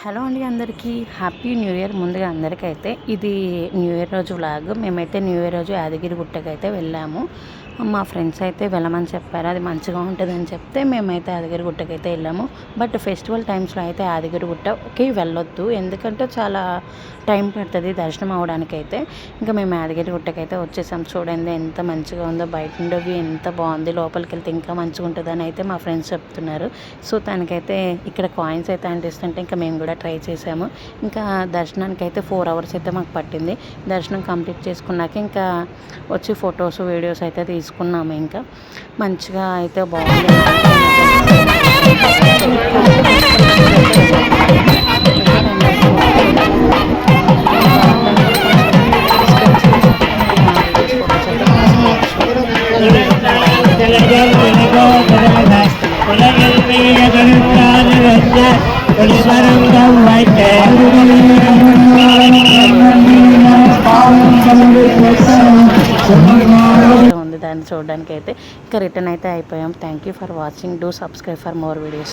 Hello అండి, అందరికీ happy new year. ముందుగా అందరికైతే ఇది న్యూ ఇయర్ రోజు వ్లాగ్. మేమైతే న్యూ ఇయర్ రోజు యాదగిరి గుట్టకైతే వెళ్ళాము. మా ఫ్రెండ్స్ అయితే వెళ్ళమని చెప్పారు, అది మంచిగా ఉంటుందని చెప్తే మేమైతే యాదగిరి గుట్టకైతే వెళ్ళాము. బట్ ఫెస్టివల్ టైమ్స్లో అయితే యాదగిరి గుట్టకి వెళ్ళొద్దు, ఎందుకంటే చాలా టైం పడుతుంది దర్శనం అవడానికైతే. ఇంకా మేము యాదగిరి గుట్టకైతే వచ్చేసాం. చూడండి ఎంత మంచిగా ఉందో, బయట నుండి ఎంత బాగుంది, లోపలికి వెళ్తే ఇంకా మంచిగా ఉంటుందని అయితే మా ఫ్రెండ్స్ చెప్తున్నారు. సో తనకైతే ఇక్కడ కాయిన్స్ అయితే అంటిస్తుంటే ఇంకా మేము కూడా ట్రై చేసాము. ఇంకా దర్శనానికి అయితే 4 hours అయితే మాకు పట్టింది. దర్శనం కంప్లీట్ చేసుకున్నాక ఇంకా వచ్చి ఫొటోస్ వీడియోస్ అయితే తీసుకున్నాము. ఇంకా మంచిగా అయితే బాగుంది. ఉంది దాన్ని చూడడానికి అయితే ఇంకా రిటర్న్ అయితే అయిపోయాం. Thank you for watching. Do subscribe for more videos.